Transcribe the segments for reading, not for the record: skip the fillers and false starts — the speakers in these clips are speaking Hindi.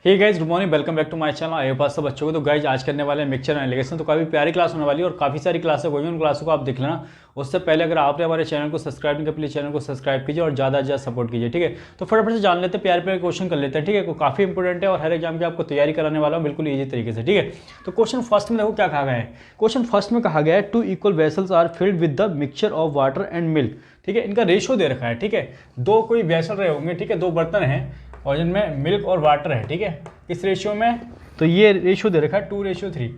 Hey guys, good morning, welcome back to my channel. आए पास सब बच्चों को। तो गाइस आज करने वाले हैं मिक्सचर एनालिसिस। तो काफ़ी प्यारी क्लास होने वाली है और काफ़ी सारी क्लास है, कोई भी उन क्लासों को आप देख लेना। उससे पहले अगर आपने हमारे चैनल को सब्सक्राइब नहीं किया, प्लीज़ चैनल को सब्सक्राइब कीजिए और ज़्यादा से ज़्यादा सपोर्ट कीजिए, ठीक है। तो फटाफट से जान लेते हैं, प्यारे प्यारे क्वेश्चन कर लेते हैं, ठीक है। काफ़ी इंपॉर्टेंट है और हर एग्जाम की आपको तैयारी कराने वाला हूँ बिल्कुल ईजी तरीके से, ठीक है। तो क्वेश्चन फर्स्ट में देखो क्या कहा गया है। क्वेश्चन फर्स्ट में कहा गया है 2 equal vessels are filled with the mixture of water and milk, ठीक है। इनका रेशियो दे रखा है, ठीक है। दो कोई वेसल रहे होंगे, ठीक है, दो बर्तन हैं और जिनमें मिल्क और वाटर है, ठीक है। किस रेशियो में? तो ये रेशियो दे रखा है 2:3।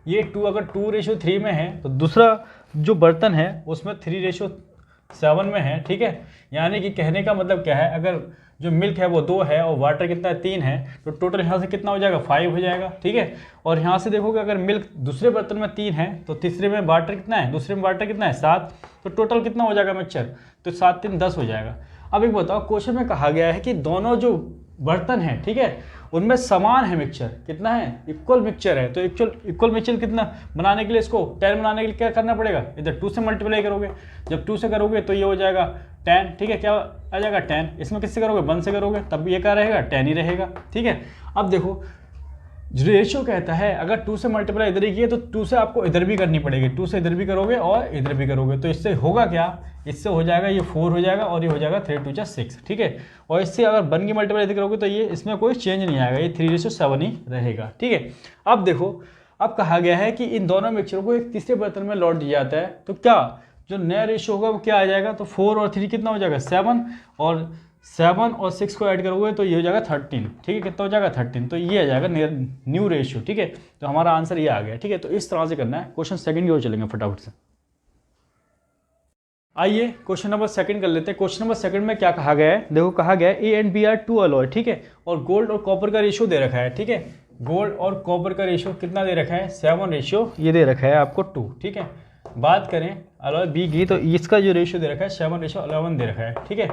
ये 2 अगर 2:3 में है तो दूसरा जो बर्तन है उसमें 3:7 में है, ठीक है। यानी कि कहने का मतलब क्या है, अगर जो मिल्क है वो 2 है और वाटर कितना है 3 है, तो टोटल यहाँ से कितना हो जाएगा 5 हो जाएगा, ठीक है। और यहाँ से देखोगे अगर मिल्क दूसरे बर्तन में 3 है तो तीसरे में वाटर कितना है, दूसरे में वाटर कितना है 7, तो टोटल कितना हो जाएगा मिक्सचर, तो 7 3 10 हो जाएगा। अब एक बताओ, क्वेश्चन में कहा गया है कि दोनों जो बर्तन हैं, ठीक है, उनमें समान है मिक्सचर, कितना है, इक्वल मिक्सचर है। तो इक्वल मिक्सचर कितना बनाने के लिए, इसको 10 बनाने के लिए क्या करना पड़ेगा, इधर 2 से मल्टीप्लाई करोगे। जब 2 से करोगे तो ये हो जाएगा 10, ठीक है। क्या आ जाएगा 10। इसमें किससे करोगे, 1 से करोगे, तब ये क्या रहेगा 10 ही रहेगा, ठीक है। अब देखो रेशियो कहता है अगर 2 से मल्टीप्लाई इधर ही किए तो 2 से आपको इधर भी करनी पड़ेगी, 2 से इधर भी करोगे और इधर भी करोगे। तो इससे होगा क्या, इससे हो जाएगा ये 4 हो जाएगा और ये हो जाएगा 3 2 6, ठीक है। और इससे अगर 1 की मल्टीप्लाई इधर करोगे तो ये इसमें कोई चेंज नहीं आएगा, ये 3:7 ही रहेगा, ठीक है। अब देखो, अब कहा गया है कि इन दोनों मिक्सचरों को एक तीसरे बर्तन में लौट दिया जाता है, तो क्या जो नया रेशियो होगा वो क्या आ जाएगा, तो 4 और 3 कितना हो जाएगा 7, और 7 और 6 को ऐड करोगे तो ये हो जाएगा 13, ठीक है। कितना हो जाएगा 13, तो ये आ जाएगा न्यू रेशियो, ठीक है। तो हमारा आंसर ये आ गया, ठीक है। तो इस तरह से करना है। क्वेश्चन सेकंड की ओर चलेंगे फटाफट से। आइए क्वेश्चन नंबर सेकंड कर लेते हैं। क्वेश्चन नंबर सेकंड में क्या कहा गया है, देखो कहा गया है A and B are 2 alloy, ठीक है, और गोल्ड और कॉपर का रेशियो दे रखा है, ठीक है। गोल्ड और कॉपर का रेशियो कितना दे रखा है, 7 रेशियो ये दे रखा है आपको 2, ठीक है। बात करें अलॉय बी की तो इसका जो रेशियो दे रखा है 7:11 दे रखा है, ठीक है।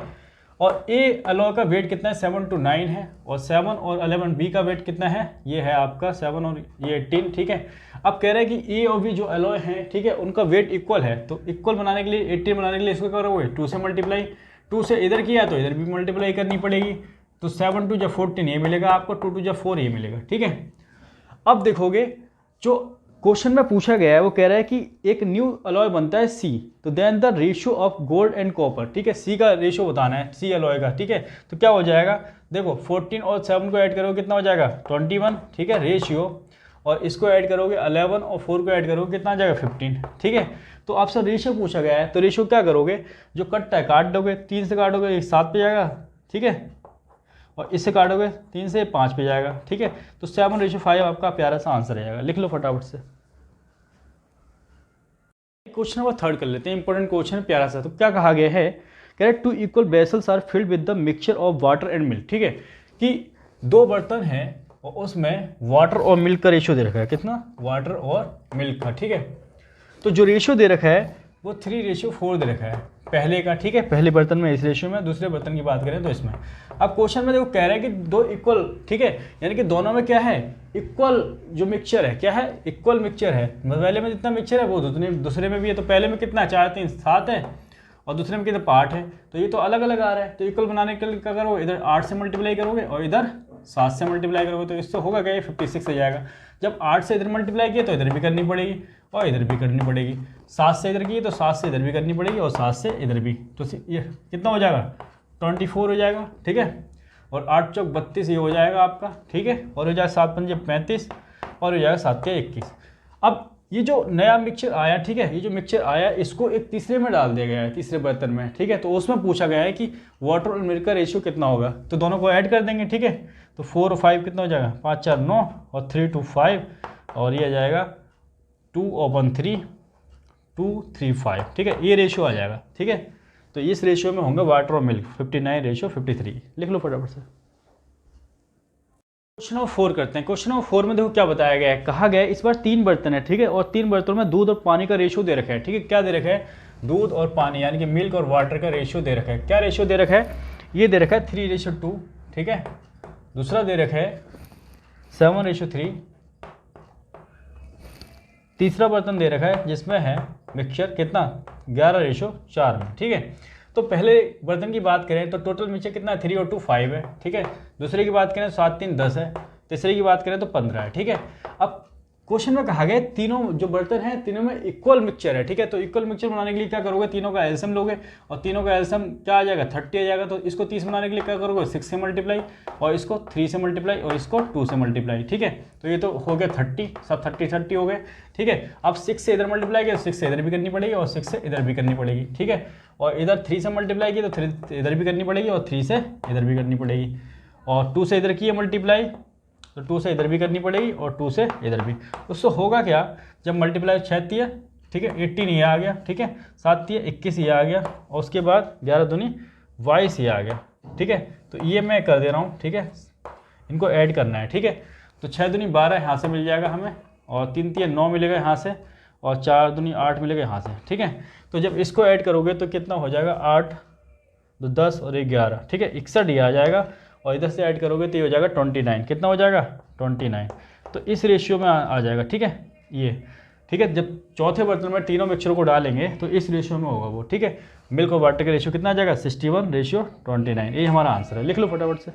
और ए अलॉय का वेट कितना है 7 to 9 है, और 7 और 11 बी का वेट कितना है, ये है आपका 7 और ये 18, ठीक है। अब कह रहे हैं कि ए और बी जो अलॉय हैं, ठीक है, उनका वेट इक्वल है। तो इक्वल बनाने के लिए 18 बनाने के लिए इसको करोगे 2 से मल्टीप्लाई, 2 से इधर किया तो इधर भी मल्टीप्लाई करनी पड़ेगी। तो 7 2 14 ये मिलेगा आपको, 2 2 4 ये मिलेगा, ठीक है। अब देखोगे जो क्वेश्चन में पूछा गया है वो कह रहा है कि एक न्यू अलॉय बनता है सी, तो then the ratio of gold and copper, ठीक है। सी का रेशियो बताना है, सी अलॉय का, ठीक है। तो क्या हो जाएगा, देखो 14 और 7 को ऐड करोगे कितना हो जाएगा 21, ठीक है रेशियो, और इसको ऐड करोगे 11 और 4 को ऐड करोगे कितना आ जाएगा 15, ठीक है। तो आपसे रेशियो पूछा गया है, तो रेशियो क्या करोगे, जो कटता है काट दोगे, 3 से काटोगे 7 पे जाएगा, ठीक है, और इससे काटोगे 3 से 5 पे जाएगा, ठीक है। तो 7:5 आपका प्यारा सा आंसर रहेगा, लिख लो फटाफट से। क्वेश्चन नंबर थर्ड कर लेते हैं, इंपॉर्टेंट क्वेश्चन प्यारा सा। तो क्या कहा गया है, कह रहे 2 equal vessels are filled with the mixture of water and milk, ठीक है। कि 2 बर्तन हैं और उसमें वाटर और मिल्क का रेशियो दे रखा है, कितना, वाटर और मिल्क का, ठीक है। तो जो रेशियो दे रखा है वो 3:4 दे रखा है पहले का, ठीक है, पहले बर्तन में इस रेशियो में, दूसरे बर्तन की बात करें तो इसमें। अब क्वेश्चन में देखो कह रहा है कि 2 इक्वल, ठीक है, यानी कि दोनों में क्या है, इक्वल जो मिक्सचर है, क्या है, इक्वल मिक्सचर है। पहले में जितना मिक्सचर है वो दूसरे में भी है। तो पहले में कितना है 4 3 7 है और दूसरे में कितना 8 है, तो ये तो अलग अलग आ रहा है। तो इक्वल बनाने के लिए क्या करोगे, इधर 8 से मल्टीप्लाई करोगे और इधर 7 से मल्टीप्लाई करोगे, तो इससे होगा क्या, ये 56 हो जाएगा। जब 8 से इधर मल्टीप्लाई किया तो इधर भी करनी पड़ेगी और इधर भी करनी पड़ेगी, 7 से इधर की तो 7 से इधर भी करनी पड़ेगी और 7 से इधर भी, तो ये कितना हो जाएगा 24 हो जाएगा, ठीक है। और 8 चौक 32 ये हो जाएगा आपका, ठीक है। और हो जाएगा 7 पंजे 35 और हो जाएगा 7 के 21। अब ये जो नया मिक्सचर आया, ठीक है, ये जो मिक्सचर आया इसको एक तीसरे में डाल दिया गया है, तीसरे बर्तन में, ठीक है। तो उसमें पूछा गया है कि वाटर और मिल्क का रेशियो कितना होगा, तो दोनों को ऐड कर देंगे, ठीक है। तो 4 और 5 कितना हो जाएगा, 5 4 9 और 3 2 5 और ये आ जाएगा 2 और 1 3 2 3 5, ठीक है, ये रेशियो आ जाएगा, ठीक है। तो इस रेशियो में होंगे वाटर और मिल्क 59:53, लिख लो फटाफट से। क्वेश्चन नंबर 4 करते हैं। क्वेश्चन नंबर 4 में देखो क्या बताया गया है, कहा गया है इस बार 3 बर्तन है, ठीक है, और 3 बर्तनों में दूध और पानी का रेशियो दे रखा है, ठीक है। क्या दे रखा है, दूध और पानी यानी कि मिल्क और वाटर का रेशियो दे रखा है। क्या रेशियो दे रखा है, ये दे रखा है 3:2, ठीक है। दूसरा दे रखा है 7:3, तीसरा बर्तन दे रखा है जिसमें है मिक्सचर कितना 11:4 में, ठीक है। तो पहले बर्तन की बात करें तो टोटल मिक्सचर कितना है 3 और 2 5 है, ठीक है। दूसरे की बात करें तो 7 3 10 है, तीसरे की बात करें तो 15 है, ठीक है। अब क्वेश्चन में कहा गया तीनों जो बर्तन हैं तीनों में इक्वल मिक्सचर है, ठीक है। तो इक्वल मिक्सचर बनाने के लिए क्या करोगे, तीनों का एलसीएम लोगे और तीनों का एलसीएम क्या आ जाएगा 30 आ जाएगा। तो इसको 30 बनाने के लिए क्या करोगे 6 से मल्टीप्लाई और इसको 3 से मल्टीप्लाई और इसको 2 से मल्टीप्लाई, ठीक है। तो ये तो हो गया 30, सब 30 हो गए, ठीक है। अब 6 से इधर मल्टीप्लाई किया 6 से इधर भी करनी पड़ेगी और 6 से इधर भी करनी पड़ेगी, ठीक है। और इधर 3 से मल्टीप्लाई की तो 3 इधर भी करनी पड़ेगी और 3 से इधर भी करनी पड़ेगी और 2 से इधर की है मल्टीप्लाई तो 2 से इधर भी करनी पड़ेगी और 2 से इधर भी। उससे होगा क्या, जब मल्टीप्लाई 6 है, ठीक है, 18 ये आ गया, ठीक है, 7 21 ये आ गया और उसके बाद 11 दूनी 22 ये आ गया, ठीक है। तो ये मैं कर दे रहा हूँ, ठीक है, इनको ऐड करना है, ठीक है। तो 6 दूनी 12 यहाँ से मिल जाएगा हमें और 3 3 9 मिलेगा यहाँ से और 4 दूनी 8 मिलेगा यहाँ से, ठीक है। तो जब इसको ऐड करोगे तो कितना हो जाएगा 8 2 10 और 11, ठीक है, 61 ये आ जाएगा और इधर से ऐड करोगे तो ये हो जाएगा 29, कितना हो जाएगा 29। तो इस रेशियो में आ जाएगा, ठीक है ये, ठीक है। जब चौथे बर्तन में तीनों मिक्सचर को डालेंगे तो इस रेशियो में होगा वो, ठीक है। मिल्क और वाटर का रेशियो कितना आ जाएगा 61:29, ये हमारा आंसर है। लिख लो फटाफट से।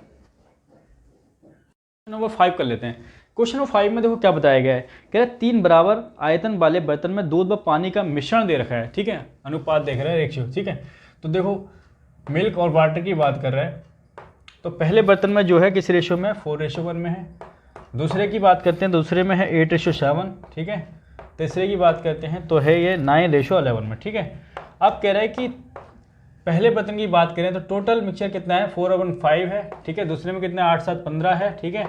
नंबर 5 कर लेते हैं। क्वेश्चन नंबर 5 में देखो क्या बताया गया है, कह रहा है 3 बराबर आयतन वाले बर्तन में दूध व पानी का मिश्रण दे रखा है, ठीक है, अनुपात देख रहे हैं रेशियो, ठीक है। तो देखो मिल्क और वाटर की बात कर रहे हैं तो पहले बर्तन में जो है किस रेशियो में 4:1 में है, दूसरे की बात करते हैं दूसरे में है 8:7, ठीक है, तीसरे की बात करते हैं तो है ये 9:11 में, ठीक है। अब कह रहा है कि पहले बर्तन की बात करें तो टोटल मिक्सचर कितना है 4/5 है, ठीक है, दूसरे में कितना 8 7 15 है, ठीक है,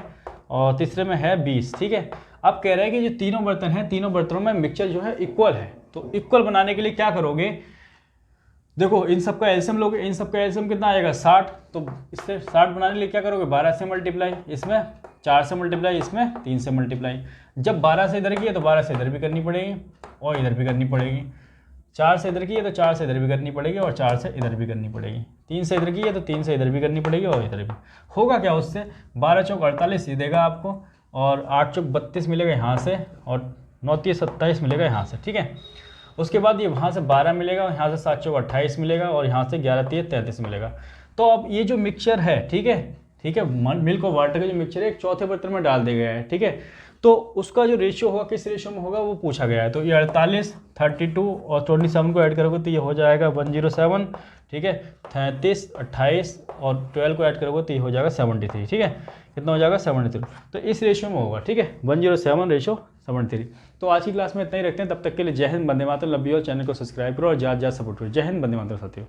और तीसरे में है 20, ठीक है। अब कह रहा है कि जो तीनों बर्तन हैं तीनों बर्तनों में मिक्सचर जो है इक्वल है। तो इक्वल बनाने के लिए क्या करोगे, देखो इन सबका एलसीएम लोगे, इन सबका एलसीएम कितना आएगा 60। तो इससे 60 बनाने के लिए क्या करोगे 12 से मल्टीप्लाई, इसमें 4 से मल्टीप्लाई, इसमें 3 से मल्टीप्लाई। जब 12 से इधर की है तो 12 से इधर भी करनी पड़ेगी और इधर भी करनी पड़ेगी। 4 से इधर की है तो 4 से इधर भी करनी पड़ेगी और 4 से इधर भी करनी पड़ेगी। 3 से इधर की है तो 3 से इधर भी करनी पड़ेगी और इधर भी। होगा क्या उससे 12 चौक 48 ये देगा आपको और 8 चौक 32 मिलेगा यहाँ से और 9 3 27 मिलेगा यहाँ से, ठीक है। उसके बाद ये वहाँ से 12 मिलेगा और यहाँ से 7 चौक 28 मिलेगा और यहाँ से 11 3 33 मिलेगा। तो अब ये जो मिक्सचर है, ठीक है, ठीक है, मिल्क और वाटर का जो मिक्सचर है एक चौथे बर्तन में डाल दिया गया है, ठीक है। तो उसका जो रेशियो होगा किस रेशियो में होगा वो पूछा गया है। तो ये 48 32 और 27 को ऐड करोगे तो ये हो जाएगा 107, ठीक है, 33 28 और 12 को ऐड करोगे तो ये हो जाएगा 73, ठीक है, कितना हो जाएगा 73। तो इस रेशियो में होगा, ठीक है, 107:73। तो आज की क्लास में इतना ही रखते हैं, तब तक के लिए जय Hind, Vande Mataram, love you all. Channel को सब्सक्राइब करो और ज़्यादा सपोर्ट करो। जय हिंद, वंदे मातरम साथियों।